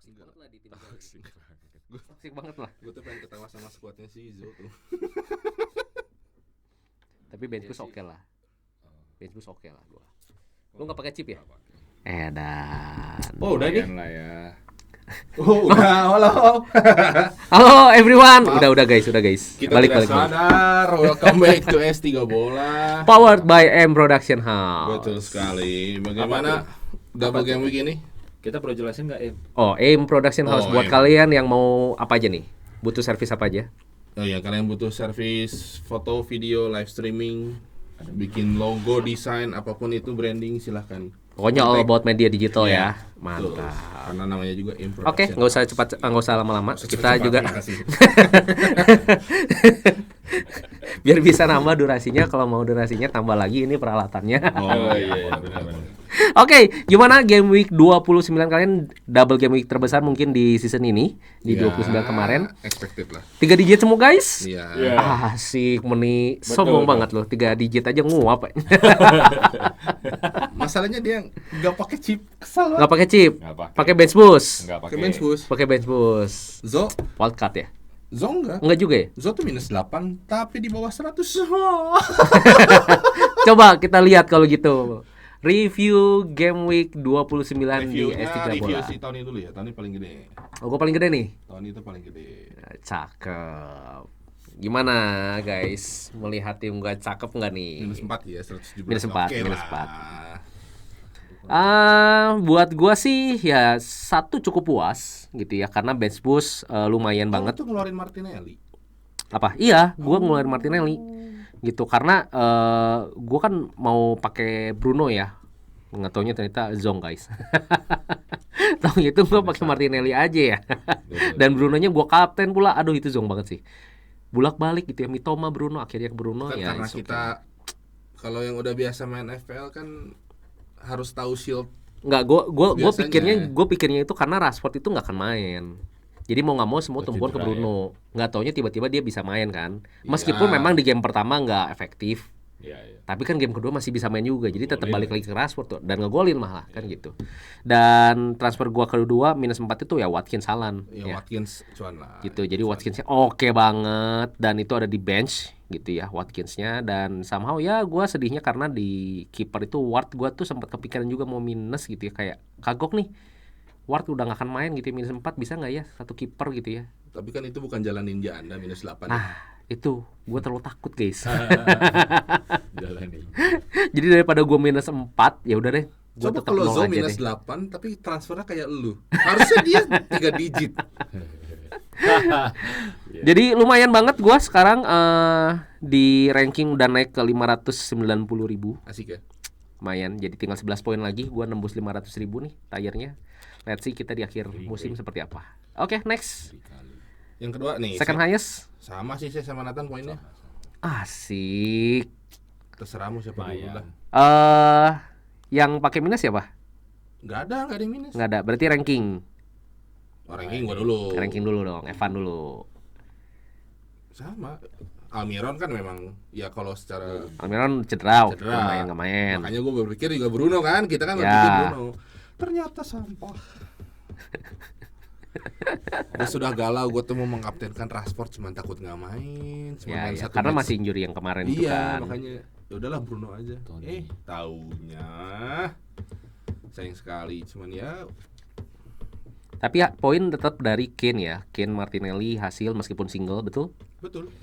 toxic banget lah di tim gue. Toxic banget lah. Gue tuh pengen ketawa sama squadnya si Izo tuh. Tapi bench boost oke lah. Bench boost oke lah gua. Lu enggak pakai chip ya? Dan Oh, udah nih. Lah ya. Oh, udah, halo. halo everyone. Udah guys. Kita Balik. tidak sadar. Welcome back to S3 Bola. Powered by M Production House. Betul sekali. Bagaimana double game week ini? Kita perlu jelasin nggak, Em? Oh, M Production House Oh, buat M. kalian yang mau apa aja nih? Butuh servis apa aja? Oh ya, kalian butuh servis foto, video, live streaming, bikin logo, desain, apapun itu branding silahkan. Pokoknya all about media digital Iya, ya. Mantap. Betul. Karena namanya juga Oke, improvisasi. nggak usah lama-lama. Nggak usah Kita cepat-cepat, juga terima kasih. biar bisa nambah durasinya. Kalau mau durasinya tambah lagi ini peralatannya. Oh iya, benar-benar. Oke, gimana game week 29 kalian double game week terbesar mungkin di season ini di 29 kemarin. Expected lah. 3 digit semua guys. Iya. Iya. Asik, meni sombong betul. banget loh. 3 digit aja nguap. Masalahnya dia nggak pakai chip. Kesal Nggak pakai chip. Nggak pakai. Pakai bench boost. Enggak pakai bench boost. Pakai bench boost. Zo Wildcard ya? enggak. Enggak juga ya? Zo tuh minus 8 tapi di bawah 100. Coba kita lihat kalau gitu. Review game week 29 di Reviewnya S3 review Bola. si Tony dulu ya. Tony paling gede. Oh, gua paling gede nih. Tony itu paling gede. Cakep. Gimana guys? Melihat tim gua cakep nggak nih? Minus 4 ya, 117. Minus 4, Oke minus lah. 4. Buat gua sih ya satu cukup puas gitu ya karena bench boost lumayan banget. Tuh ngeluarin Martinelli. Apa? Iya, gua ngeluarin Martinelli. Gitu karena gua kan mau pakai Bruno ya. Nggak taunya ternyata Zong guys. Tahu itu gua pakai Martinelli aja ya. Dan Brunonya gua kapten pula. Aduh itu Zong banget sih. Bulak-balik gitu ya, Mitoma Bruno akhirnya ke Bruno Kan ya. karena it's okay. kita kalau yang udah biasa main FPL kan harus tahu shield. Nggak, gua Biasanya. pikirnya itu karena Rashford itu nggak akan main. Jadi mau nggak mau semua tumpuan ke Cedera, Bruno. Nggak taunya tiba-tiba dia bisa main kan. Iya. Meskipun memang di game pertama nggak efektif. Iya, iya. Tapi kan game kedua masih bisa main juga. Jadi tetap Golin. balik lagi ke Rashford tuh dan ngegolin malah kan gitu. Dan transfer gua kedua minus 4 itu ya Watkins Haaland Ya, ya. Watkins cuan lah. Gitu. Jadi Watkinsnya oke banget dan itu ada di bench gitu ya Watkinsnya dan somehow ya gua sedihnya karena di kiper itu Ward gua tuh sempat kepikiran juga mau minus gitu ya kayak kagok nih. Ward udah gak akan main gitu ya, minus 4 bisa nggak ya satu kiper gitu ya. Tapi kan itu bukan jalan ninja Anda minus 8. Nah itu gue terlalu takut guys. Jalan nih. Jadi daripada gue minus 4 ya udah deh. Gue Coba tetap kalau nol Zo aja minus deh. 8 tapi transfernya kayak lu. Harusnya dia 3 digit. Jadi lumayan banget gue sekarang di ranking udah naik ke 590.000. Asik ya. Lumayan. Jadi tinggal 11 poin lagi. Gue nembus 500.000 nih tayarnya. Let's see kita di akhir musim seperti apa. Oke, next. Yang kedua nih. Second highest. Sama sih saya sama Nathan poinnya. Asik. Terserahmu siapa dulu lah. Yang pakai minus siapa? Enggak ada yang minus. Nggak ada. Berarti ranking. Ranking gua dulu. Ranking dulu dong. Evan dulu. Sama. Almiron kan memang ya kalau secara Almiron cedera. cedera. Nggak main. Makanya gue berpikir juga Bruno kan, kita kan Ya. berpikir Bruno. Ternyata sampah. Gue sudah galau, gue tuh mau mengkaptenkan Rashford cuman takut nggak main. Cuma Ya, main ya. satu Karena match. masih injury yang kemarin itu Iya, kan. makanya ya udahlah Bruno aja. Tony. Taunya sayang sekali, cuman ya Tapi ya poin tetap dari Kane ya. Kane Martinelli hasil meskipun single betul. betul.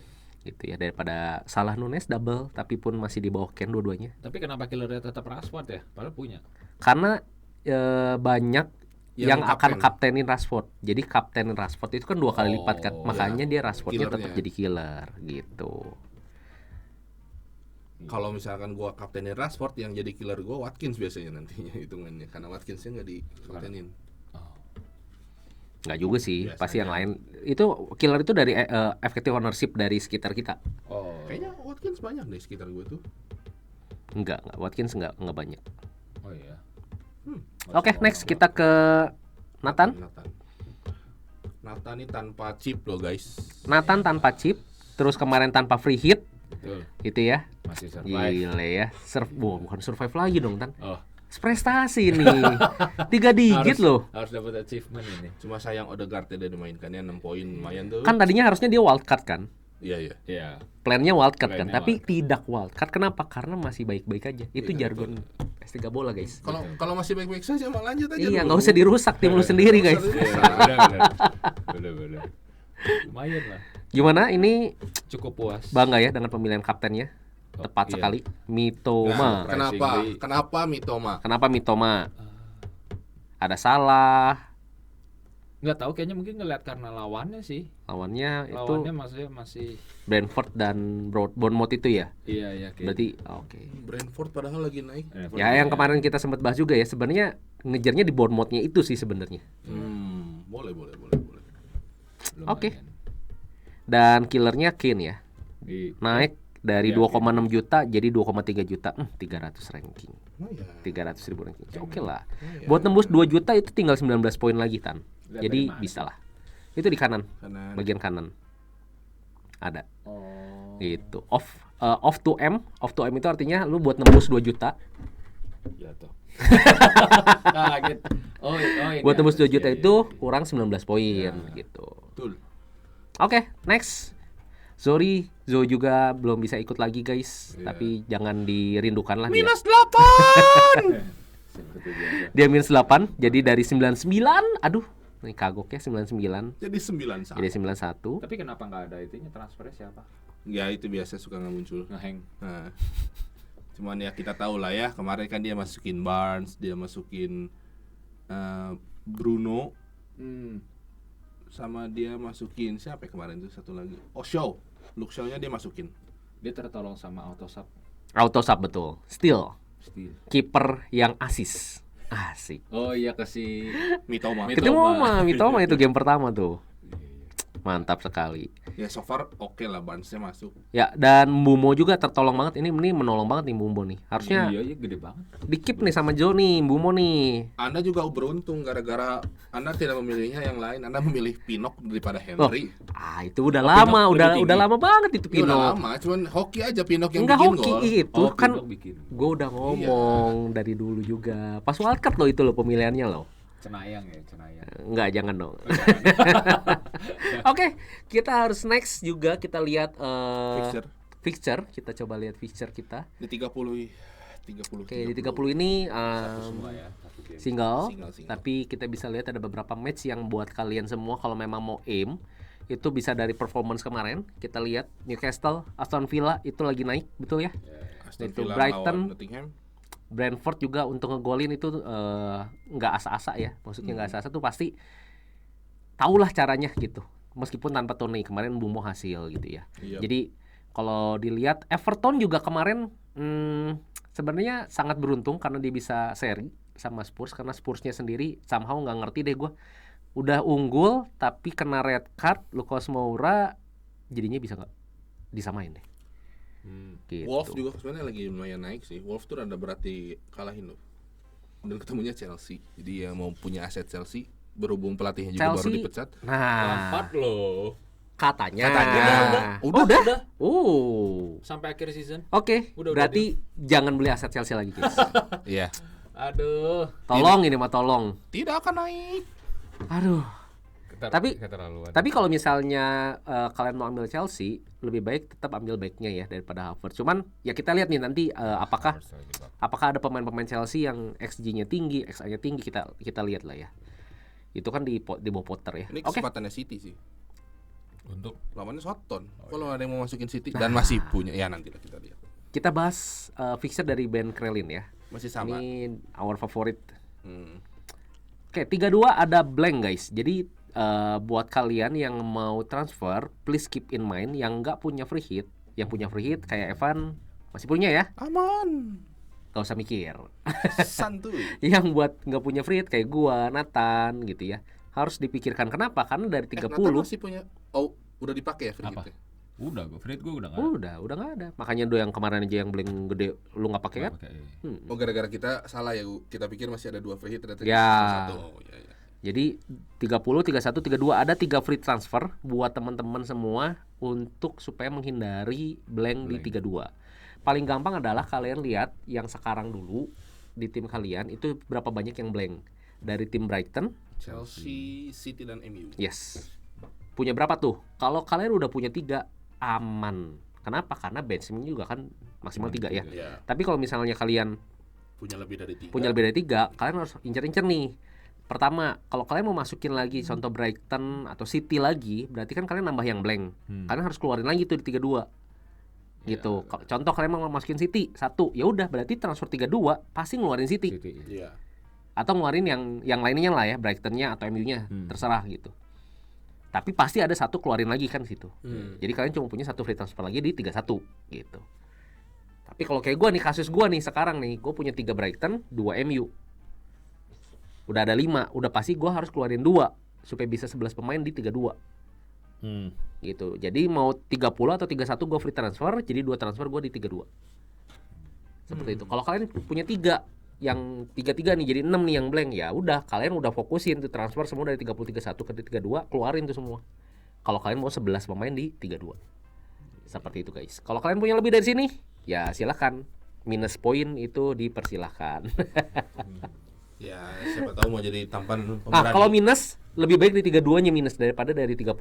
Gitu ya daripada Salah Nunes double tapi pun masih di bawah Kane dua-duanya. Tapi kenapa killernya tetap Rashford ya? Padahal punya. Karena banyak yang akan kapten. kaptenin Rashford. Jadi kaptenin Rashford itu kan 2 kali lipat kan. Oh, Makanya dia Rashfordnya killernya. tetap jadi killer gitu. Kalau misalkan gue kaptenin Rashford, yang jadi killer gue Watkins biasanya nantinya hitungannya, karena Watkinsnya nggak dikaptenin. Nggak juga sih, Biasanya. pasti yang lain. Itu killer itu dari effective ownership dari sekitar kita. Oh. Kayaknya Watkins banyak deh sekitar gue tuh. Enggak, Watkins enggak banyak. Oh iya. Oke, next kita ke Nathan. Nathan ini tanpa chip loh guys. Nathan tanpa chip, terus kemarin tanpa free hit, Betul. gitu ya. Masih survive. Gile ya. Bukan survive lagi dong, Tan. Oh. Prestasi nih. 3 digit loh. Harus dapat achievement ini. Cuma sayang Odegaard dia dimainkannya 6 poin lumayan tuh. Kan tadinya harusnya dia wildcard kan. Iya. Iya. Plannya wildcard kan, Plannya tapi wildcard. tidak wildcard. Kenapa? Karena masih baik-baik aja. Itu Iya, jargon S3 bola, guys. Kalau masih baik-baik saja mau lanjut aja Iya, dulu. nggak usah dirusak tim lu sendiri, guys. Bener. Lumayan lah. Gimana? Ini Cukup puas. bangga ya dengan pemilihan kaptennya. Oh, Tepat iya. sekali. Nah, Mitoma. kenapa Mitoma? Kenapa Mitoma? Ada Salah. Nggak tahu, kayaknya mungkin ngeliat karena lawannya sih. Lawannya itu Lawannya maksudnya masih. Brentford dan Bournemouth itu ya. Iya. Berarti oke. Brentford padahal lagi naik. Ya yang kemarin kita sempat bahas juga ya, sebenarnya ngejarnya di Bournemouth-nya itu sih sebenarnya. Boleh. Oke. Dan killernya Kane ya. Naik dari Iya, 2,6 juta jadi 2,3 juta. 300 ranking. Oh ya. 300.000 ranking. Oke lah. Buat tembus 2 juta itu tinggal 19 poin lagi Tan. Lihat Jadi dari mana bisa lah. Itu di kanan, Karena bagian kanan. Ada. Oh. Gitu. Off to M itu artinya lu buat nembus 2 juta. Ya toh. Kaget. Oh, ini Buat tembus 2 atas, juta iya, itu iya. kurang 19 poin gitu. betul. Oke, next. Sorry, Zo juga belum bisa ikut lagi guys. Iya. Tapi jangan dirindukan lah dia. Minus 8. Seperti biasa. Dia minus 8, jadi dari 99. Aduh, ini kagok ya 99. Jadi 9 Jadi 91. Tapi kenapa nggak ada itunya, transfernya siapa? Ya itu biasa suka nggak muncul. Ngeheng. Nah, cuman ya kita tahu lah ya, kemarin kan dia masukin Barnes, dia masukin Bruno, sama dia masukin siapa ya kemarin tuh satu lagi, Luke Shaw-nya dia masukin. Dia tertolong sama autosub. Auto sub betul. Still Still. kiper yang asis. Asik. Oh iya, kasih Mitoma. Itu Mitoma itu game pertama tuh. Mantap sekali. Ya so far oke lah, Barnes-nya masuk. Ya, dan Mbumo juga tertolong banget. Ini menolong banget nih Mbumo nih. Harusnya Iya, gede banget. di-keep nih sama Joe nih, Mbumo nih. Anda juga beruntung gara-gara Anda tidak memilihnya yang lain. Anda memilih Pinok daripada Henry. Itu udah Oh, lama, Pinok udah lebih tinggi. lama banget itu Itu Pino. udah lama, cuman hoki aja Pinok yang Enggak bikin hoki gol. itu Oh, kan Pinok bikin. gue udah ngomong dari dulu juga. Pas wildcard loh itu loh pemilihannya loh. Cenayang. Enggak, jangan dong. Oke, kita harus next juga kita lihat fixture. Kita coba lihat fixture kita. Di 30. Oke, di 30 ini Semua ya. Satu game. single, Single. tapi kita bisa lihat ada beberapa match yang buat kalian semua kalau memang mau aim itu bisa dari performance kemarin. Kita lihat Newcastle, Aston Villa itu lagi naik, betul ya? Aston Itu Villa Brighton. lawan Nottingham. Brentford juga untuk ngegolin itu nggak asa-asa ya, maksudnya nggak asa-asa tuh pasti tahulah caranya gitu, meskipun tanpa Tony kemarin Mbumo hasil gitu ya. Iya. Jadi kalau dilihat Everton juga kemarin sebenarnya sangat beruntung karena dia bisa seri sama Spurs, karena Spursnya sendiri somehow nggak ngerti deh gue, udah unggul tapi kena red card Lucas Moura jadinya bisa nggak disamain deh. Gitu. Wolves juga sebenarnya lagi lumayan naik sih. Wolves tuh rada berat dikalahin loh. Dan ketemunya Chelsea. Jadi yang mau punya aset Chelsea, berhubung pelatihnya juga baru dipecat. Nah, Lampard loh. katanya. Udah. Sampai akhir season. Oke, Udah berarti jangan beli aset Chelsea lagi, guys. Iya. Aduh. Tolong ini mah tolong. Tidak akan naik. Aduh. Tapi- keterlaluan. Tapi kalau misalnya kalian mau ambil Chelsea, lebih baik tetap ambil backnya ya daripada Havertz. Cuman ya kita lihat nih nanti apakah ada pemain-pemain Chelsea yang XG-nya tinggi, XA-nya tinggi, kita lihat lah ya. Itu kan di bawah Potter ya. Ini Oke. kesempatannya City sih. Untuk Lawannya Southampton. Kalau ada yang mau masukin City dan masih punya, ya nanti lah kita lihat. Kita bahas fixture dari Ben Crellin ya. Masih sama. Ini our favorite. Hmm. Oke, 32 ada blank guys. Jadi buat kalian yang mau transfer, please keep in mind yang nggak punya free hit, yang punya free hit kayak Evan masih punya ya, Aman. nggak usah mikir. Santuy. Yang buat nggak punya free hit kayak gua, Nathan gitu ya, harus dipikirkan. Kenapa? Karena dari 30 Nathan masih punya. Oh, udah dipakai ya free apa? hit-nya? Udah, Fred gue udah nggak. udah nggak ada. Makanya do yang kemarin aja yang blank gede lu nggak pakai kan? Pakai. Oh, gara-gara kita salah ya, Kita pikir masih ada 2 free hit, ternyata Ya. satu. Oh, ya. Jadi 30, 31, 32 ada 3 free transfer buat teman-teman semua untuk supaya menghindari blank di 32. Paling gampang adalah kalian lihat yang sekarang dulu di tim kalian itu berapa banyak yang blank dari tim Brighton? Chelsea, City dan MU. Yes. Punya berapa tuh? Kalau kalian udah punya 3 aman. Kenapa? Karena benchnya juga kan maksimal 3 ya. Ya, Tapi kalau misalnya kalian punya lebih dari 3. punya lebih dari 3, kalian harus incer-incer nih. Pertama, kalau kalian mau masukin lagi contoh Brighton atau City lagi, berarti kan kalian nambah yang blank. Kalian harus keluarin lagi tuh di 32. Gitu. Contoh kalian mau masukin City 1, ya udah berarti transfer 32 pasti ngeluarin City. Iya. Atau ngeluarin yang lainnya lah ya, Brighton-nya atau MU-nya, terserah gitu. Tapi pasti ada satu keluarin lagi kan situ. Jadi kalian cuma punya satu free transfer lagi di 31 gitu. Tapi kalau kayak gue nih, kasus gue nih sekarang nih, gue punya 3 Brighton, 2 MU. Udah ada 5, udah pasti gue harus keluarin 2 supaya bisa 11 pemain di 32. Gitu. Jadi mau 30 atau 31 gue free transfer, jadi 2 transfer gue di 32. Seperti itu. Kalau kalian punya 3 yang 33 nih jadi 6 nih yang blank, ya udah kalian udah fokusin tuh transfer semua dari 30 31 ke 32, keluarin tuh semua. Kalau kalian mau 11 pemain di 32. Seperti itu guys. Kalau kalian punya lebih dari sini, ya silakan. Minus poin itu dipersilahkan. Ya, siapa tahu mau jadi tampan pemberani. Kalau minus lebih baik di 32-nya minus daripada dari 30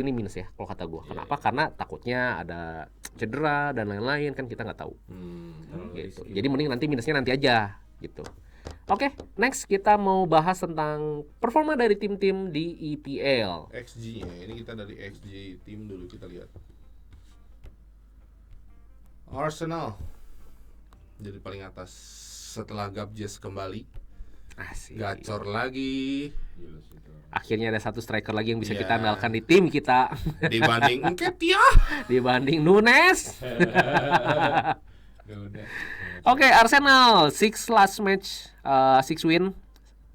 ini minus ya kalau kata gua. Kenapa? Karena takutnya ada cedera dan lain-lain kan kita nggak tahu. Gitu. Jadi mending nanti minusnya nanti aja gitu. Oke, next kita mau bahas tentang performa dari tim-tim di EPL. XG-nya. Ini kita dari XG tim dulu kita lihat. Arsenal jadi paling atas setelah Gabjes kembali. Asik. Gacor lagi Akhirnya ada satu striker lagi yang bisa kita Ya. andalkan di tim kita dibanding Nketiah. dibanding Nunes. Oke, Arsenal 6 last match, 6 win,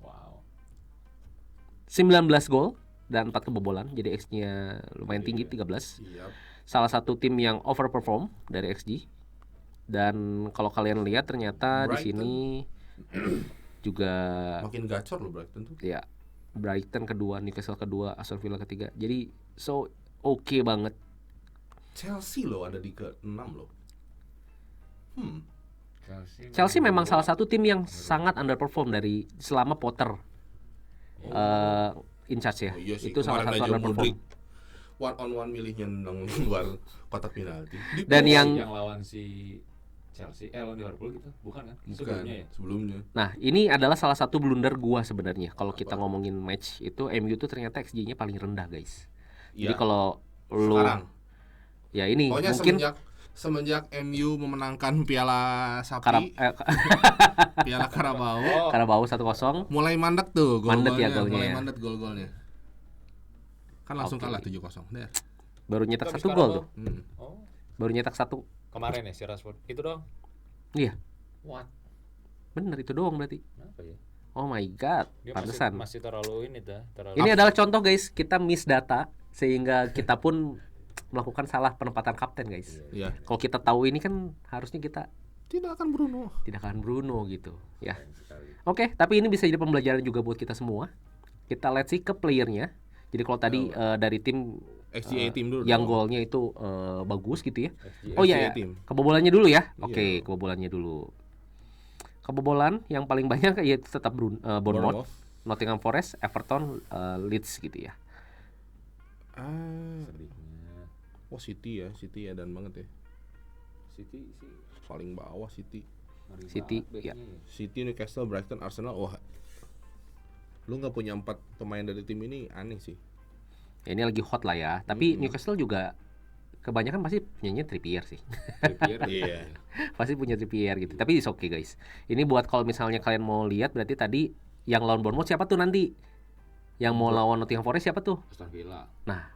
Wow. 19 gol dan 4 kebobolan. Jadi X-nya lumayan tinggi 13. Siap. Salah satu tim yang overperform dari XG. Dan kalau kalian lihat ternyata di Brighton. sini juga Makin gacor loh Brighton tuh. ya Brighton kedua, Newcastle kedua, Aston Villa ketiga. Jadi so oke banget. Chelsea loh ada di ke-6 loh. Chelsea memang salah satu tim yang sangat underperform dari selama Potter in charge ya. Oh iya sih, Itu salah kemarin satu aja underperform. Mudryk 1-on-1 milihnya nendang luar kotak penalti. Dan yang lawan si Chelsea, lawan Liverpool gitu, bukan kan? bukan Sebelumnya ya. sebelumnya. Nah, ini adalah salah satu blunder gua sebenarnya. Kalau kita ngomongin match itu MU tuh ternyata XG-nya paling rendah, guys. Jadi Iya. kalau lu Sekarang ya ini pokoknya mungkin semenjak MU memenangkan Piala Sapi, Piala Carabao, Carabao 1-0. mulai mandek tuh Mandek ya gol-golnya, golnya mulai ya. mandek gol-golnya. Kan langsung Oke. kalah 7-0. Deh. Baru nyetak Habis 1 gol tuh. Carabao. Hmm. Oh, Baru nyetak 1. kemarin ya si Rashford. Itu dong. Iya, What? bener itu doang berarti. Kenapa ya? Oh my god, Dia pantesan. masih terlalu ini dah, terlalu. Ini adalah contoh guys, kita miss data sehingga kita pun melakukan salah penempatan kapten guys. Iya. Kalau kita tahu ini kan harusnya kita Tidak akan Bruno. tidak akan Bruno gitu ya. Oke, tapi ini bisa jadi pembelajaran juga buat kita semua. Kita lihat sih ke playernya. Jadi kalau tadi dari tim XGA tim dulu. yang dong. golnya itu bagus gitu ya. FG. Oh iya, XGA tim. kebobolannya dulu ya. Iya. Oke, kebobolannya dulu. Kebobolan yang paling banyak ya tetap Bournemouth, Nottingham Forest, Everton, Leeds gitu ya. Sedihnya. Oh City ya, City ya dan banget ya. City sih. Paling bawah City. ngeri City, banget ya. backnya. City, Newcastle, Brighton, Arsenal. Wah, lu nggak punya 4 pemain dari tim ini aneh sih. Ya, ini lagi hot lah ya. Tapi Newcastle juga kebanyakan pasti punyanya Trippier sih. Trippier. Iya. Pasti punya Trippier gitu. Tapi it's okay guys. Ini buat kalau misalnya kalian mau lihat berarti tadi yang lawan Bournemouth siapa tuh nanti? Yang mau lawan Nottingham Forest siapa tuh? Aston Villa. Nah,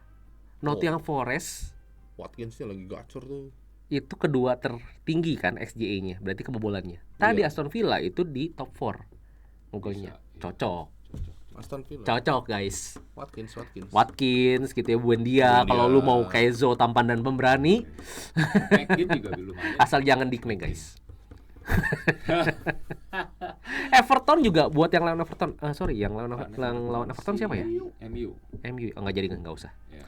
Nottingham Forest Watkinsnya lagi gacor tuh. itu kedua tertinggi kan XGA-nya, berarti kebobolannya. Tadi Iya. Aston Villa itu di top 4 golnya. Bisa, iya. Cocok. Aston Villa. Cocok guys. Watkins. Watkins gitu ya, Buendia. Buendia. Kalau lu mau Keizo tampan dan pemberani, McGinn juga belum ada. asal jangan dikme guys. Everton juga buat yang lawan Everton. Yang lawan Everton siapa ya? MU. MU. Oh, nggak jadi, nggak usah. Ya,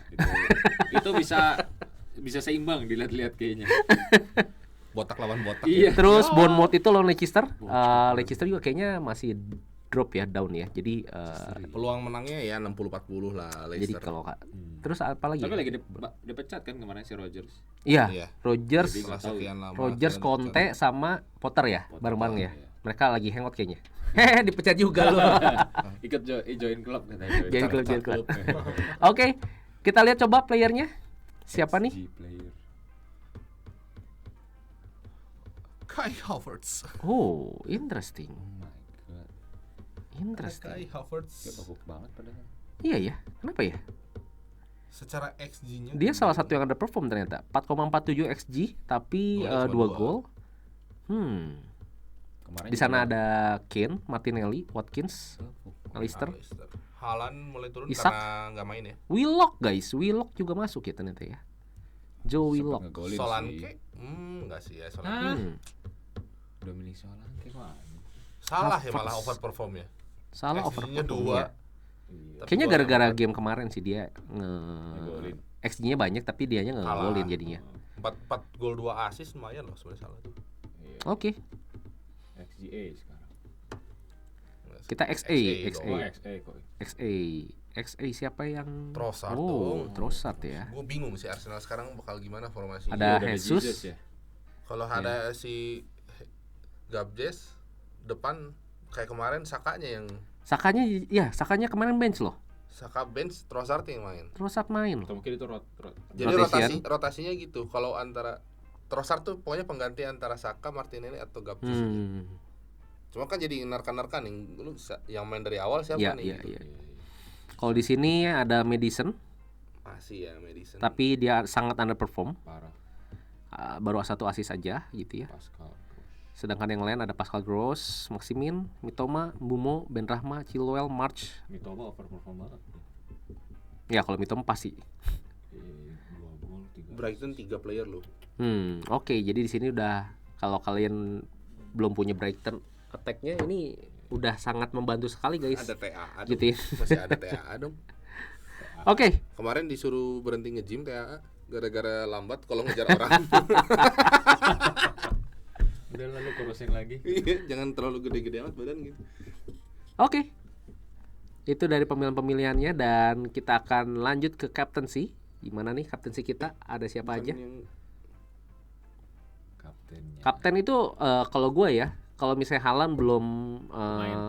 itu bisa seimbang dilihat-lihat kayaknya. Botak lawan botak. Iya. Terus Bournemouth itu lawan Leicester. Leicester juga kayaknya masih drop ya, down ya. Jadi Peluang menangnya ya 60-40 lah jadi Leicester. kalau terus apa lagi? Tapi lagi dipecat kan kemarin si Rogers. Iya, Iya. Rodgers, Jadi Setelah sekian lama. Rodgers, sekian Conte pecat. sama Potter ya, Potter, bareng-bareng ya. iya. Mereka lagi hangout kayaknya. Hehe, dipecat juga lu. Ikut join klub katanya. Join klub. Oke, kita lihat coba playernya. Siapa nih? XG player. Kai Havertz. Oh, interesting. Oh my god. Kai Interesting. Havertz Kayak bagus banget padahal. Iya ya, kenapa ya? secara XG-nya Dia salah satu yang underperform ternyata. 4,47 XG tapi Golnya cuma 2 dua. gol. Kemarin Di sana juga- ada Kane, Martinelli, Watkins, Alistair, Haaland mulai turun Isak. karena nggak main ya. Willock guys. Willock juga masuk ya ternyata ya. Joe Sempet Willock. ngegolin sih. Solanke, enggak sih ya Solanke. Hah? Hmm. Dominic Solanke mana? Salah ya Havertz. malah overperform ya. Salah XG-nya overperform 2. ya. Iya. Tapi Kayaknya golnya gara-gara 4. game kemarin sih dia Ngegolin. XG-nya banyak tapi dianya nggak Kalah. ngegolin jadinya. 4 gol 2 assist lumayan loh sebenarnya salah tuh. Iya. Oke, XGA sekarang. kita XA, dong. Oh, XA kok. XA siapa yang Trossard Oh, dong. Trossard ya. Gue bingung sih Arsenal sekarang bakal gimana formasinya. Ada Iya, Jesus. ya. Kalau ada si Gabjes depan kayak kemarin Sakanya yang Sakanya kemarin bench loh. Saka bench, Trossard yang main. Trossard main loh. Atau mungkin itu Jadi Rotation. rotasinya gitu. Kalau antara Trossard tuh pokoknya pengganti antara Saka, Martinelli atau Gabjes aja. Cuma kan jadi nerkan-nerkan yang main dari awal siapa Iya, nih? iya, gitu. iya. Kalau di sini ada Madison, Masih ya Madison. tapi dia sangat underperform. parah. Baru 1 assist aja gitu ya. Pascal. Sedangkan yang lain ada Pascal Gross, Maximin, Mitoma, Mbumo, Ben Rahma, Chilwell, March. Mitoma overperform banget. Ya kalau Mitoma pasti. 2 gol 3. Brighton 3 player loh. Oke, jadi di sini udah kalau kalian belum punya Brighton attack-nya ini udah sangat membantu sekali guys. Ada TAA dong. Gitu ya. Masih ada TAA dong. Oke, Kemarin disuruh berhenti nge-gym TAA gara-gara lambat kalau ngejar orang. Udah lalu kurusin lagi. Iya, jangan terlalu gede-gede amat badan gitu. oke. Itu dari pemilihan-pemilihannya dan kita akan lanjut ke captaincy. Gimana nih captaincy kita? Ada siapa aja? Bukan yang- Kaptennya. Kapten itu kalau gue ya, kalau misalnya Haaland belum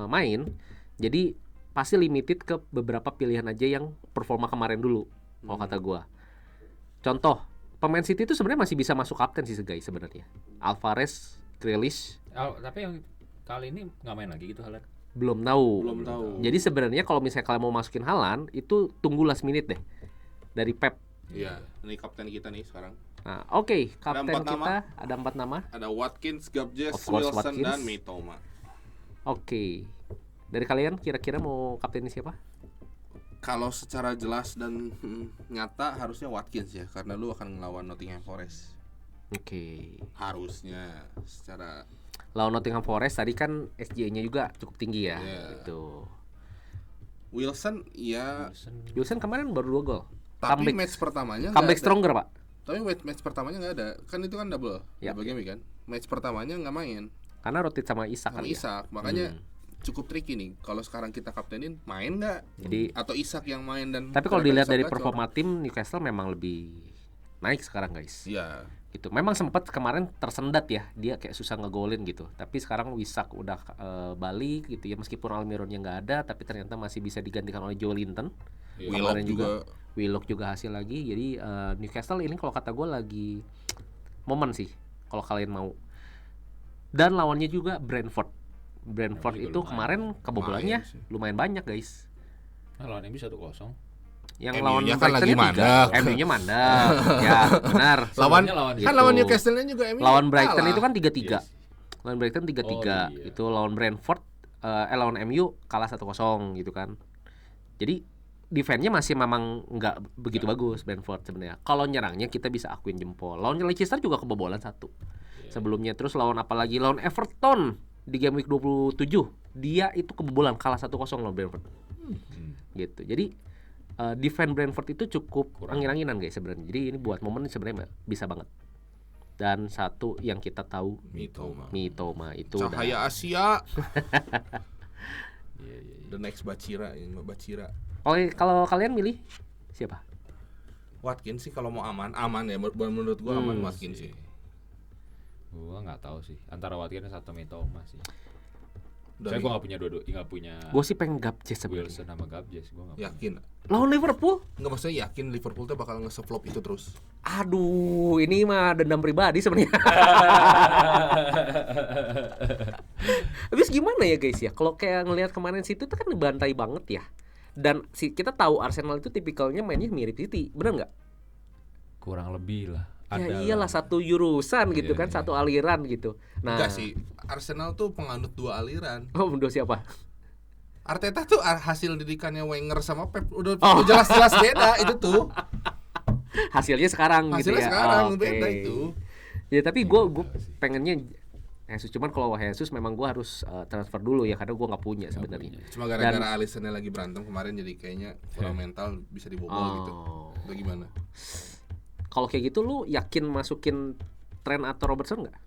main, jadi pasti limited ke beberapa pilihan aja yang performa kemarin dulu. Kalau kata gue. Contoh, pemain City itu sebenarnya masih bisa masuk kapten sih guys sebenarnya. Alvarez, Grealish, Tapi yang kali ini nggak main lagi gitu Haaland. belum tahu. Belum tahu. Jadi sebenarnya kalau misalnya kalian mau masukin Haaland, itu tunggu last minute deh dari Pep. Iya, ini kapten kita nih sekarang. Nah, oke, kapten 4 nama. kita ada 4 nama. Ada Watkins, Gabjes, Of course, Wilson Watkins. dan Mitoma. Oke. Dari kalian kira-kira mau kapten siapa? Kalau secara jelas dan nyata harusnya Watkins ya, karena lu akan ngelawan Nottingham Forest. Oke. Harusnya secara Lawan Nottingham Forest tadi kan SJ-nya juga cukup tinggi ya. Iya. Gitu. Wilson ya, Wilson kemarin baru 2 gol. tapi Comeback. match pertamanya Comeback nggak ada. stronger, Pak. Tapi match pertamanya nggak ada. Kan itu kan double. Ya. Double game kan. Match pertamanya nggak main Karena rotate sama Isak sama kali ya. Isak. Makanya cukup tricky nih. Kalau sekarang kita kaptenin main nggak? Jadi Atau Isak yang main dan tapi kalau kadang-kadang dilihat dari Isak gacor. performa tim Newcastle memang lebih naik sekarang, guys. Iya. Gitu. Memang sempat kemarin tersendat ya. Dia kayak susah ngegolin gitu. Tapi sekarang Isak udah balik gitu ya, meskipun Almironnya nggak ada tapi ternyata masih bisa digantikan oleh Joe Linton. Willock Kemarin juga. Willock juga hasil lagi. Jadi Newcastle ini kalau kata gue lagi momen sih kalau kalian mau. Dan lawannya juga Brentford. Brentford juga itu lumayan. kemarin kebobolannya Lumayan sih. lumayan banyak guys. Nah, lawan MU 1-0. Yang MU-nya lawan kan Brighton-nya lagi 3. mandek. MU-nya mandek. Ya benar. Lawan Sebenarnya lawan kan gitu. lawan Newcastle-nya juga MU Lawan Brighton kalah. itu kan 3-3. Yes. Lawan Brighton 3-3. Oh, iya. Itu lawan Brentford lawan MU kalah 1-0 gitu kan. Jadi defense-nya masih memang nggak begitu bagus Brentford sebenarnya. Kalau nyerangnya kita bisa akuin jempol. Lawan Leicester juga kebobolan 1. Sebelumnya terus lawan apalagi lawan Everton di game week 27. Dia itu kebobolan kalah 1-0 lawan Brentford. Gitu. Jadi defense Brentford itu cukup angin-anginan guys sebenarnya. Jadi ini buat momen sebenarnya bisa banget. dan satu yang kita tahu Mitoma itu Cahaya Asia. Iya. The next Bachira. Oke, kalau kalian milih siapa? Watkins sih kalau mau aman ya. Menurut gua aman Watkins sih. Gua nggak tahu sih antara Watkins atau Mitoma sih. Dari- Saya gua nggak punya nggak punya Gue sih pengen Gabjes sebenarnya. Wilson sama Gabjes, gua nggak punya. Yakin? Lawan Liverpool? Enggak, maksudnya yakin Liverpool tuh bakal nge-flop itu terus. Aduh, ini mah dendam pribadi sebenarnya. Habis gimana ya guys ya? Kalau kayak ngelihat kemarin City itu kan dibantai banget ya. Dan kita tahu Arsenal itu tipikalnya mainnya mirip City, benar nggak? Kurang lebih lah. Ya iyalah, satu jurusan gitu kan, satu aliran gitu. Nah, Enggak sih, Arsenal tuh penganut dua aliran. Oh, menurut siapa? Arteta tuh hasil didikannya Wenger sama Pep udah jelas-jelas beda itu tuh. Hasilnya sekarang gitu Hasilnya ya. sekarang Oke. beda itu. Ya tapi gue pengennya Jesus, cuman kalau Jesus memang gue harus transfer dulu ya karena gue nggak punya sebenarnya. Cuma gara-gara Alisonnya lagi berantem kemarin jadi kayaknya kurang mental bisa dibobol gitu. Atau gimana? Kalau kayak gitu lu yakin masukin Trent atau Robertson nggak?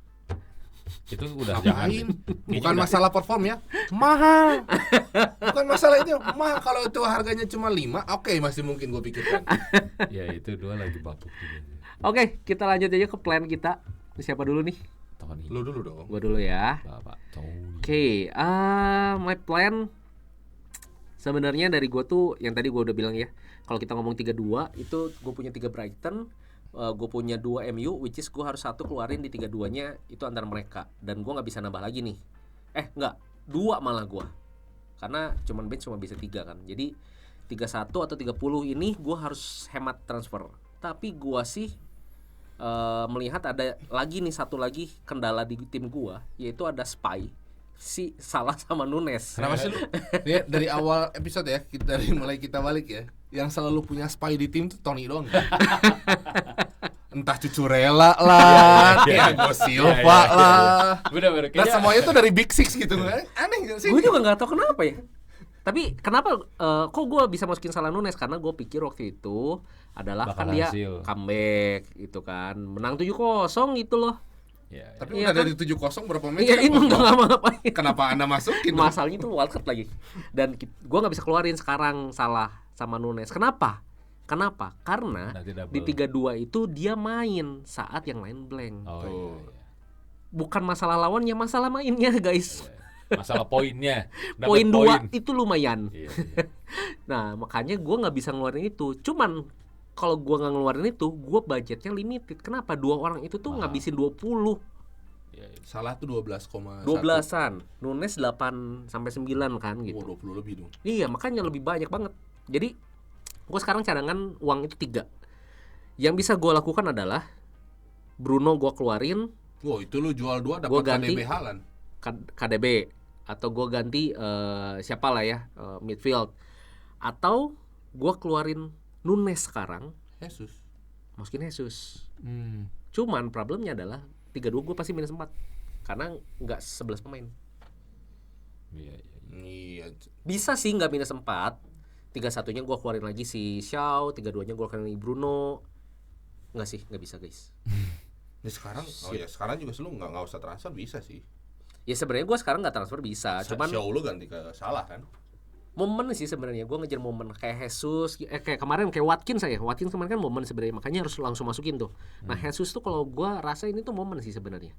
Itu udah jangan. Ngapain? Bukan masalah perform ya, mahal. Bukan masalah itu, mahal. Kalau itu harganya cuma 5, oke, masih mungkin gue pikirkan. Ya itu dua lagi bapuk juga. Oke, kita lanjut aja ke plan kita. Siapa dulu nih? Tony. Lu dulu dong. Gue dulu ya. Bapak Tony. Oke, my plan sebenarnya dari gue tuh yang tadi gue udah bilang ya. Kalau kita ngomong 3-2 itu gue punya 3 Brighton, gue punya 2 MU, which is gue harus 1 keluarin di 3-2-nya itu antara mereka. Dan gue nggak bisa nambah lagi nih. Nggak, 2 malah gue. Karena cuman bench cuma bisa 3 kan. Jadi 31 atau 30 ini gue harus hemat transfer. Tapi gue sih melihat ada lagi nih satu lagi kendala di tim gue, yaitu ada Spy. Si Salah sama Nunes. Kenapa sih lu? Ya, dari awal episode ya, dari mulai kita balik ya, yang selalu punya spy di tim tuh Tony doang. Entah Cucurella lah, Thiago Silva lah. Bener-bener Dan semuanya tuh dari Big Six gitu. Aneh gak sih? Gue juga nggak tahu kenapa ya. Tapi kenapa kok gue bisa masukin Salah Nunes, karena gue pikir waktu itu adalah bakal kan dia hasil. Comeback gitu kan, menang 7-0 gitu loh. Ya, Tapi Iya udah kan? dari 7-0 berapa match? Iya, ini nggak ngapain. Kenapa Anda masukin? Masalahnya itu wildcard lagi. Dan gue nggak bisa keluarin sekarang Salah sama Nunes. Kenapa? Karena Nanti double. di 3-2 itu dia main saat yang lain blank. Oh iya. Bukan masalah lawannya, masalah mainnya guys. Masalah poinnya. Dapat Poin 2 itu lumayan. Iya. Nah makanya gue nggak bisa ngeluarin itu. Cuman kalau gue nggak ngeluarin itu, gue budgetnya limited. Kenapa? 2 orang itu tuh ngabisin 20. Iya. Salah tuh 12,1. 12-an. Nunes 8 sampai 9 kan gitu. Oh, 20 lebih dong. Iya, makanya lebih banyak banget. Jadi gue sekarang cadangan uang itu 3. Yang bisa gue lakukan adalah Bruno gue keluarin, Wow, itu lu jual 2 Gua dapat ganti. KDB Haaland. KDB, atau gue ganti siapa lah ya, midfield, atau gue keluarin Nunes sekarang, Jesus. masukin Jesus. Hmm. Cuman problemnya adalah 3-2 gue pasti minus 4 karena nggak 11 pemain. Iya. Iya. Bisa sih nggak minus 4. 3-1-nya gue keluarin lagi si Shaw, 3-2-nya gue keluarin lagi Bruno. Nggak sih, nggak bisa guys. Ini sekarang, sekarang juga lu nggak usah transfer bisa sih. Ya sebenarnya gue sekarang nggak transfer bisa, cuman Show lu ganti ke Salah kan? momen sih sebenarnya. Gue ngejar momen kayak Jesus, kayak kemarin kayak Watkins kemarin kan momen sebenarnya, makanya harus langsung masukin tuh. Nah Jesus tuh kalau gue rasa ini tuh momen sih sebenarnya.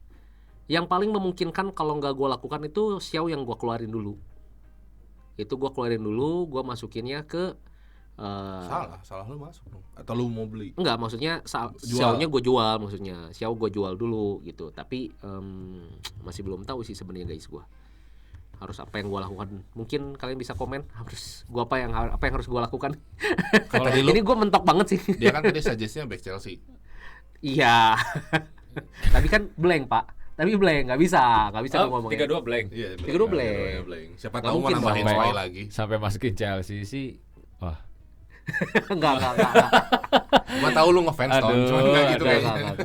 Yang paling memungkinkan kalau nggak gue lakukan itu Xiao yang gue keluarin dulu. Itu gue keluarin dulu, gue masukinnya ke Salah lu masuk dong. Atau lu mau beli? enggak, maksudnya Jual. Xiao-nya gue jual, maksudnya Xiao gue jual dulu gitu. Tapi masih belum tahu sih sebenarnya guys, gue harus apa yang gue lakukan. Mungkin kalian bisa komen harus gue apa yang harus gue lakukan. Kalau tadi lu, Ini gue mentok banget sih. dia kan tadi suggest-nya back Chelsea. Iya. Tapi kan blank pak. Tapi blank, nggak bisa gue ngomongnya. 3-2 blank. Iya, 3-2 blank. Siapa Nggak tahu mau mungkin nambahin dong. Spy lagi. Sampai masukin Chelsea sih. Wah. Enggak. Gua tahu lu ngefans Tom, cuma enggak gitu Enggak, kayaknya. enggak.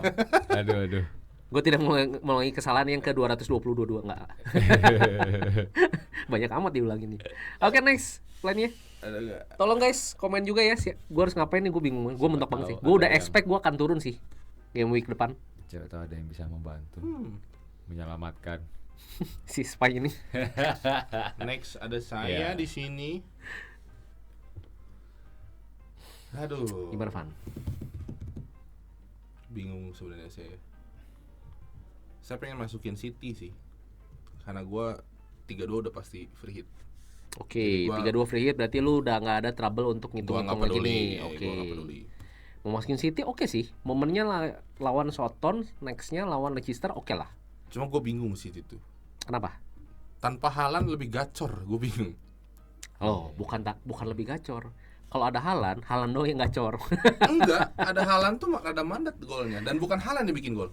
Aduh. Gue tidak mengulangi kesalahan yang ke 222 enggak. Banyak amat diulangi nih. Oke, next plannya. Tolong guys, komen juga ya. Gue harus ngapain nih, gue bingung. Gue mentok banget sih. Gue udah expect gue akan turun sih game week depan. Siapa tahu ada yang bisa membantu menyelamatkan. Si spy ini. Next ada saya Iya. di sini. Aduh. Gimana Van? Bingung sebenarnya saya. Saya pengen masukin City sih. Karena gua 3-2 udah pasti free hit. Oke, Jadi gua- 3-2 free hit berarti lu udah nggak ada trouble untuk Gua nggak ngitung-ngitung lagi peduli. nih. Gua Oke. nggak peduli. Mau masukin City oke sih. Momennya lawan Southampton, nextnya lawan Leicester oke lah. Cuma gua bingung City tuh. Kenapa? Tanpa Haaland lebih gacor, gua bingung. Oh, bukan lebih gacor. Kalau ada Haaland doang yang gacor. Enggak, ada Haaland tuh ada mandat golnya dan bukan Haaland yang bikin gol.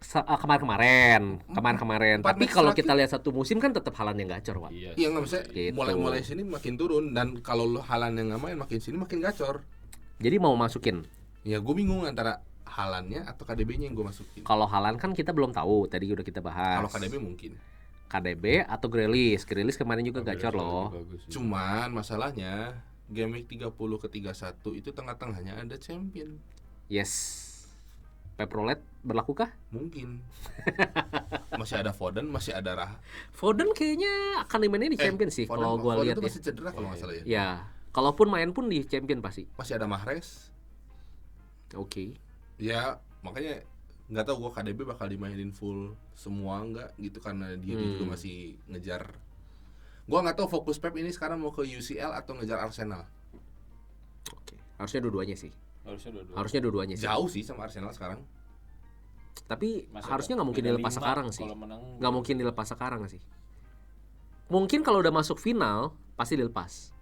Kemarin. Empat Tapi match kalau terakhir. kita lihat satu musim kan tetap Haaland yang gacor, Pak. Iya. Iya nggak bisa. Gitu. Mulai sini makin turun dan kalau lu Haaland yang nggak main makin sini makin gacor. Jadi mau masukin. Ya gue bingung antara Haalandnya atau KDB-nya yang gue masukin. Kalau Haaland kan kita belum tahu, tadi udah kita bahas. Kalau KDB mungkin. KDB atau Grealish kemarin juga gacor loh. Bagus, iya. Cuman masalahnya game week 30 ke 31 itu tengah-tengahnya ada champion. Yes. Pep Roulette berlakukah? Mungkin. Masih ada Foden, masih ada Foden kayaknya akan dimainin di Champion sih kalau gua lihat itu ya. masih cedera kalau nggak salah ya. Ya, kalaupun main pun di Champion pasti. Masih ada Mahrez. Oke. Ya makanya nggak tahu gua KDB bakal dimainin full semua nggak gitu karena dia juga masih ngejar. Gua nggak tahu fokus Pep ini sekarang mau ke UCL atau ngejar Arsenal. Oke. Harusnya dua-duanya sih. Harusnya dua-dua. sih. Jauh sih sama Arsenal sekarang. Tapi Masa harusnya nggak mungkin beda dilepas 5 sekarang sih. Kalau menang Nggak mungkin dilepas sekarang sih. Mungkin kalau udah masuk final pasti dilepas.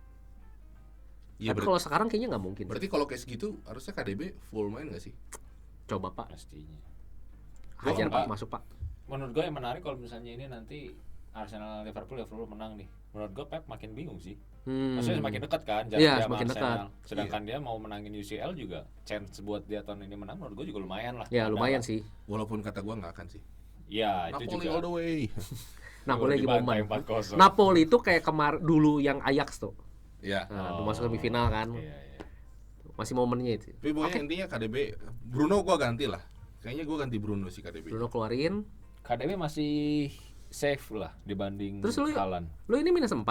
Iya Tapi kalau sekarang kayaknya nggak mungkin. berarti kalau kayak segitu harusnya KDB full main nggak sih? Coba Pak, pastinya. hajar Gua Pak, nggak- masuk Pak. Menurut gue yang menarik kalau misalnya ini nanti Arsenal Liverpool menang nih. Menurut gue Pep makin bingung sih. Maksudnya semakin dekat kan jarak Iya, dia sama semakin Arsenal. dekat. Sedangkan dia mau menangin UCL juga chance buat dia tahun ini menang menurut gue juga lumayan lah. Ya Ada lumayan lah. sih. Walaupun kata gua nggak akan sih. Iya, itu Napoli juga. all the way. Napoli lagi Dibantai momen. 4-0. Napoli itu kayak dulu yang Ajax tuh. Ya. Nah, Oh. masuk semifinal kan. Iya, iya. Masih momennya itu. Tapi pokoknya intinya KDB Bruno gua ganti lah. Kayaknya gua ganti Bruno sih KDB. Bruno keluarin. KDB masih safe lah dibanding Terus lu- Haaland. Lu ini minus 4.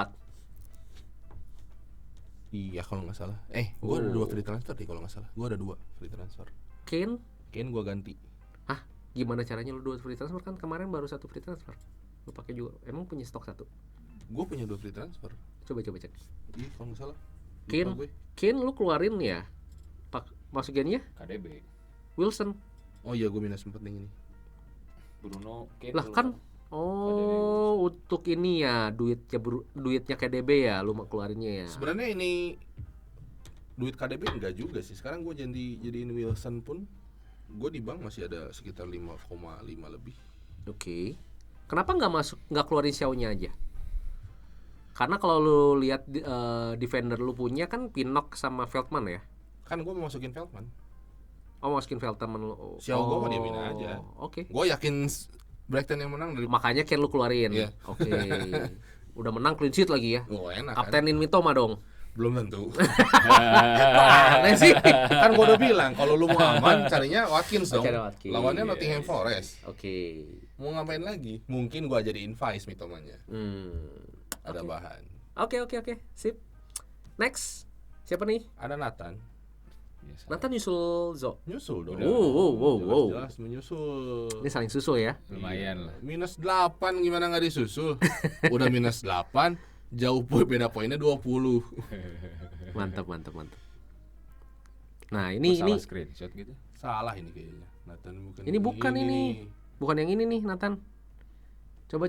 Iya kalau nggak salah. Gua ada Oh. 2 free transfer deh kalau nggak salah. Gua ada 2 free transfer. Kane. Kayaknya gua ganti. Hah? Gimana caranya lu 2 free transfer kan kemarin baru 1 free transfer. Lu pakai juga. Emang punya stok 1? Gua punya 2 free transfer. Coba cek. Iya kalau nggak salah. Lupa Kane. gue. Kane lu keluarin ya. Masukinnya KDB. Wilson. Oh iya gua minus 4 nih ini. Bruno Kane Lah dulu. kan untuk ini ya duitnya KDB ya lu mau keluarinnya ya. Sebenarnya ini duit KDB enggak juga sih. Sekarang gua jadiin Wilson pun gua di bank masih ada sekitar 5,5 lebih. Oke. Kenapa nggak keluarin Xiao-nya aja? Karena kalau lu lihat defender lu punya kan Pinnock sama Veltman ya. Kan gua mau masukin Veltman. Oh, masukin Veltman lu. Oh. Xiao gua mah diamin aja. Oke. Gua yakin Brighton yang menang dari Makanya Kane lu keluarin. Iya. Oke. Udah menang clean sheet lagi ya. oh, enak kan? Kaptenin Mitoma dong. Belum tentu. Aneh sih. Kan gua udah bilang kalau lu mau aman carinya Watkins dong. Cari Watkins. Lawannya Iya, Nottingham iya. Forest. Oke. Mau ngapain lagi? Mungkin gua jadiin Vice Mitomanya. Ada Oke. bahan. Oke. Sip. Next. Siapa nih? Ada Nathan. Biasa. Nathan nyusul Zo. Nyusul dong. Wow. Jelas menyusul. Ini saling susul ya. Lumayan lah. Minus 8 gimana nggak disusul? Udah minus 8, jauh beda poinnya 20. Mantap. Nah, Gua ini salah screenshot gitu. Salah ini kayaknya. Nathan bukan. Ini bukan ini. Bukan yang ini nih, Nathan. Coba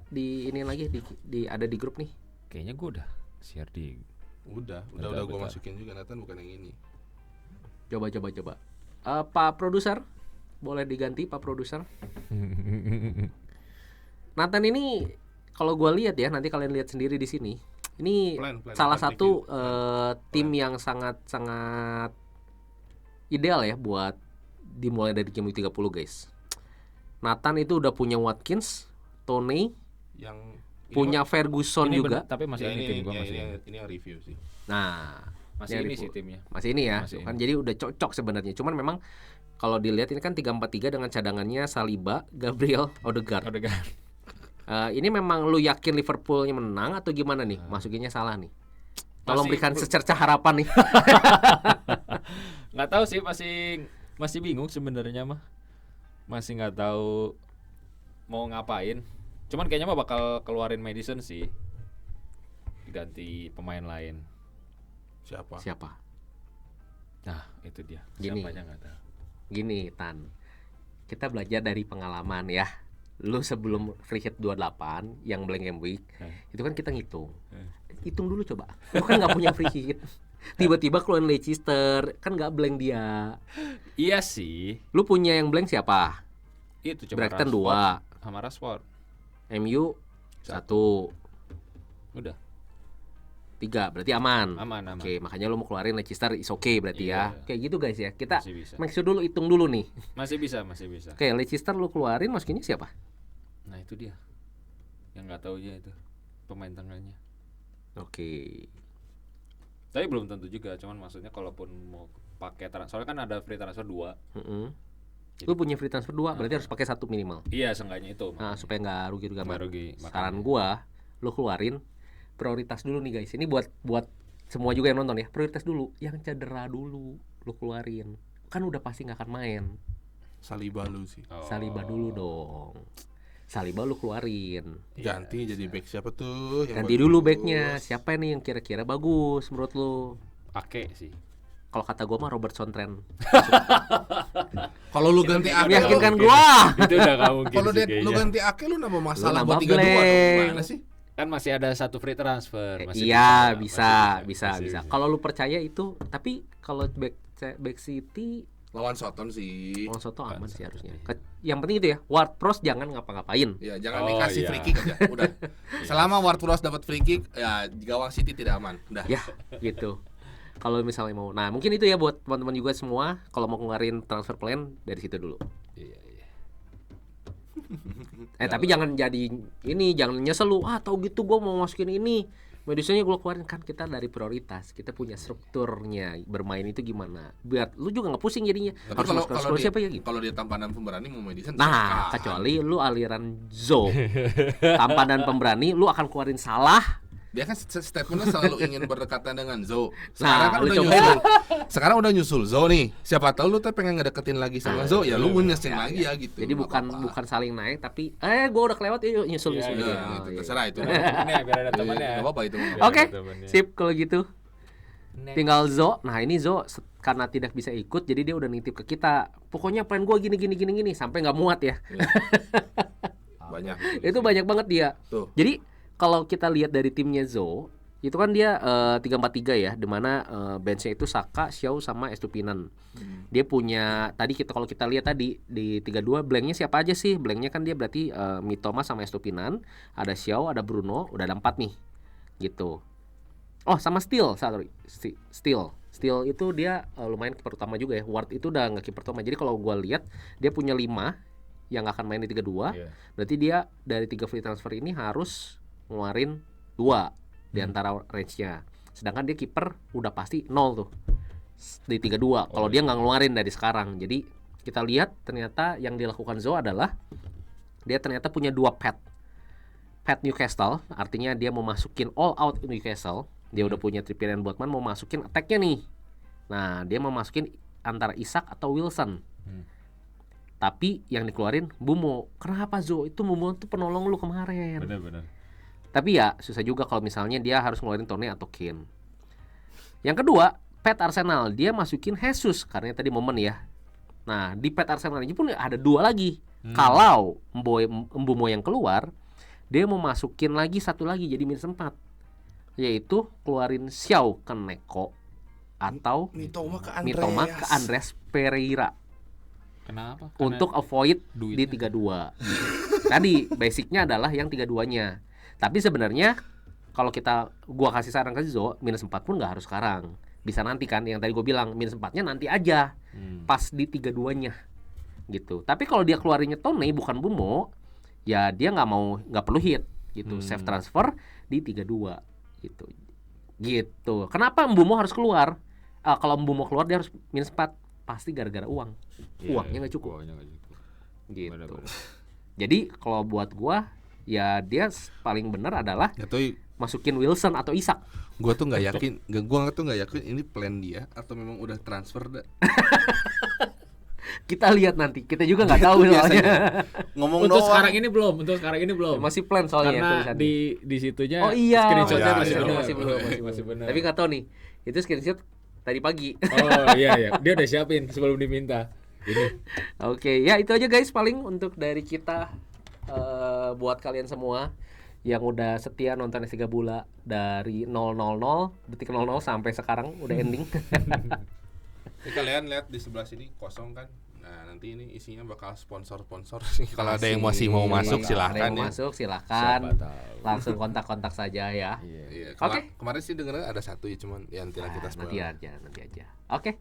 di ini lagi di ada di grup nih. Kayaknya gue udah share di Udah Bentar, gua bentar. masukin juga Nathan bukan yang ini. Coba. Pak produser, boleh diganti Pak produser. Nathan ini kalau gua lihat ya, nanti kalian lihat sendiri di sini. Ini Plan, salah plan, satu plan. tim yang sangat ideal ya buat dimulai dari game 30 guys. Nathan itu udah punya Watkins, Toney, Yang ini punya mah- Ferguson Ini juga. tapi masih ya, ini tim gue masih ini yang review sih. Nah, masih yang ini review. sih timnya. Masih ini ya, Masih kan ini. jadi udah cocok sebenarnya. Cuman memang kalau dilihat ini kan 3-4-3 dengan cadangannya Saliba, Gabriel, Odegaard. Ini memang lu yakin Liverpoolnya menang atau gimana nih? Masukinnya salah nih. Tolong berikan secerca harapan nih. Nggak tahu sih, masih bingung sebenarnya mah. Masih nggak tahu mau ngapain. Cuman kayaknya mah bakal keluarin Maddison sih. Diganti pemain lain. Siapa? Nah, itu dia. Gini. Siapanya nggak tahu. Gini, Tan. Kita belajar dari pengalaman ya. Lu sebelum free hit 28 yang blank game week, itu kan kita ngitung. Hitung dulu coba. Lu kan nggak punya free hit. Tiba-tiba keluarin Leicester, kan nggak blank dia. Iya sih. Lu punya yang blank siapa? Itu coba Brighton Rashford 2, sama Rashford. MU 1, Udah. 3, berarti aman. Aman. Oke, makanya lu mau keluarin Leicester is okay berarti ya. Iya. Kayak gitu guys ya. Kita Masih bisa. make sure dulu, hitung dulu nih. Masih bisa. Oke, Leicester lu keluarin, masukinnya siapa? Nah, itu dia. Yang nggak tahu aja itu pemain tengahnya. Oke. Tapi belum tentu juga, cuman maksudnya kalaupun mau pakai soalnya kan ada free transfer 2. Lu punya free transfer 2, berarti harus pakai 1 minimal. Iya, seenggaknya itu. Nah, supaya nggak rugi juga. Nggak rugi, Saran makanya. gua, lu keluarin prioritas dulu nih guys. Ini buat semua juga yang nonton ya. Prioritas dulu, yang cedera dulu lu keluarin. Kan udah pasti nggak akan main. Saliba lu sih. Saliba dulu dong. Saliba lu keluarin. Ganti jadi back siapa tuh? yang Ganti dulu bagus? backnya. Siapa nih yang kira-kira bagus menurut lu? Ake sih. Kalau kata gua mah Robertson Trent. Kalau lu ganti Ake, Meyakinkan lu- gua. Itu udah nggak mungkin Kalau sih lu kayaknya. ganti Ake lu nambah masalah nambah buat 3-2 atau blank. gimana sih? Kan masih ada 1 free transfer. Masih Iya, masih bisa. Kalau lu percaya itu, tapi kalau back City Lawan Soton sih. Soto aman sih harusnya. Yang penting itu ya, Ward-Prowse jangan ngapa-ngapain. Ya, jangan Oh, dikasih iya. free kick aja. Udah. Selama Ward-Prowse dapat free kick, ya gawang City tidak aman. Udah. Ya, gitu. Kalau misalnya mau. Nah, mungkin itu ya buat teman-teman juga semua, kalau mau ngeluarin transfer plan dari situ dulu. Iya. Tapi jangan jadi ini, jangan nyesel lu. Tahu gitu gua mau masukin ini. Medisnya gua keluarin, kan kita dari prioritas. Kita punya strukturnya bermain itu gimana. Biar lu juga enggak pusing jadinya. Tapi Harus kalau masuk kalau dia, siapa ya gitu. kalau dia tampanan pemberani mau Madison Nah, silakan. kecuali lu aliran Zo. Tanpa dan pemberani, lu akan keluarin Salah. Dia kan statementnya selalu ingin berdekatan dengan Zo. Sekarang Nah, kan lu udah cobain nyusul. Sekarang udah nyusul Zo nih. Siapa tahu lu tuh pengen ngedeketin lagi sama Zo, ya lu nyesin lagi ya gitu. Jadi Nggak apa-apa. bukan saling naik, tapi gua udah kelewat, yuk nyusul. Iya, Ya, gitu. itu terserah itu. Temennya biar ada temennya. Enggak apa-apa itu. Oke, temennya. sip kalau gitu. Next. Tinggal Zo. Nah, ini Zo karena tidak bisa ikut, jadi dia udah nitip ke kita. Pokoknya plan gua gini sampai nggak muat ya. Banyak. Itu banyak banget dia. Tuh. Jadi kalau kita lihat dari timnya Zo, itu kan dia 3-4-3 ya, dimana benchnya itu Saka, Xiao sama Estupinan. Dia punya kalau kita lihat tadi di 32 blanknya siapa aja sih? Blanknya kan dia berarti Mitoma sama Estupinan, ada Xiao, ada Bruno, udah ada 4 nih. Gitu. Oh, sama Steele itu dia lumayan kiper utama juga ya. Ward itu udah nggak kiper utama. Jadi kalau gua lihat dia punya 5 yang akan main di 32. Iya. Berarti dia dari 3 free transfer ini harus ngeluarin 2 di antara range-nya. Sedangkan dia kiper udah pasti 0 tuh di 32 kalau dia nggak ngeluarin dari sekarang. Jadi kita lihat ternyata yang dilakukan Zo adalah dia ternyata punya 2 pet Newcastle, artinya dia mau masukin all out Newcastle. Dia udah punya Trippier dan Botman, mau masukin attack-nya nih. Nah, dia mau masukin antara Isak atau Wilson. Tapi yang dikeluarin Bumo. Kenapa Zo? Itu Bumo tuh penolong lu kemarin. Benar. Tapi ya susah juga kalau misalnya dia harus ngeluarin Tone atau Kane. Yang kedua, pet Arsenal, dia masukin Jesus karena tadi momen ya. Nah, di pet Arsenal ini pun ada 2 lagi. Kalau Mbumo yang keluar, dia mau masukin lagi 1 lagi jadi minus 4. Yaitu keluarin Xiao ke Neko atau Mitoma ke Andres Pereira. Kenapa? Untuk avoid duitnya. di 32. Tadi basicnya adalah yang 32-nya. Tapi sebenarnya kalau gua kasih saran ke Zo, minus 4 pun nggak harus sekarang. Bisa nanti kan, yang tadi gua bilang minus 4-nya nanti aja. Pas di 32-nya. Gitu. Tapi kalau dia keluarinnya Tone bukan Bumo, ya dia nggak perlu hit gitu. Save transfer di 32 gitu. Kenapa Bumo harus keluar? Kalau Bumo keluar dia harus minus 4. pasti gara-gara uang. Iya, Uangnya nggak cukup. Uangnya nggak cukup. Gitu. Benar-benar. Jadi kalau buat gua ya dia paling benar adalah Nggak tahu, masukin Wilson atau Isak. gue tuh nggak yakin, gue tuh nggak yakin ini plan dia atau memang udah transfer dah. Kita lihat nanti. Kita juga nggak tahu Itu soalnya. biasanya. Ngomong Untuk doang. sekarang ini belum. Masih plan soalnya Karena tulisannya. di situnya Oh iya, screenshotnya iya, masih iya. benar. Masih benar. Tapi nggak tahu nih. Itu screenshot tadi pagi. Oh iya, dia udah siapin sebelum diminta. Ini Oke, ya itu aja guys paling untuk dari kita buat kalian semua yang udah setia nonton S3 Bula dari 000 detik 00 sampai sekarang udah ending. Ini kalian lihat di sebelah sini kosong kan? Nah nanti ini isinya bakal sponsor sih. Kalau ada yang masih mau masuk Ada silahkan yang mau ya. masuk silahkan. siapa tahu. Langsung kontak-kontak saja ya. Iya. Iya, Oke. Kemarin sih dengernya ada satu ya, cuman ya nanti lah kita Nanti spoiler. aja. Oke,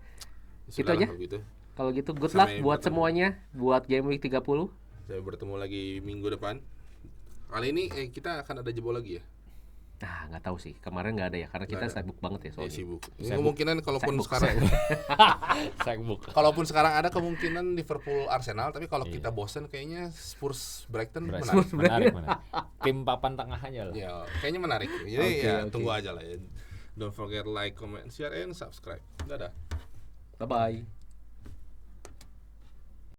Sudah aja. lah kalau gitu. kalau gitu good luck Sampai buat bertemu. semuanya buat Game Week 30. Saya bertemu lagi minggu depan. Kali ini kita akan ada jebol lagi ya? Nah, nggak tahu sih. Kemarin nggak ada ya karena kita Nggak ada. sibuk banget ya Ya soalnya. sibuk. Ini Sibuk. kemungkinan kalaupun Sibuk, sekarang Sibuk. kalaupun sekarang ada kemungkinan Liverpool Arsenal, tapi kalau Iya. kita bosen kayaknya Spurs Brighton Menarik. menarik. Menarik. Tim papan tengah aja lah. Ya, kayaknya menarik. Jadi Oke, ya oke. tunggu aja lah ya. Don't forget like, comment, share, and subscribe. Dadah. Bye bye.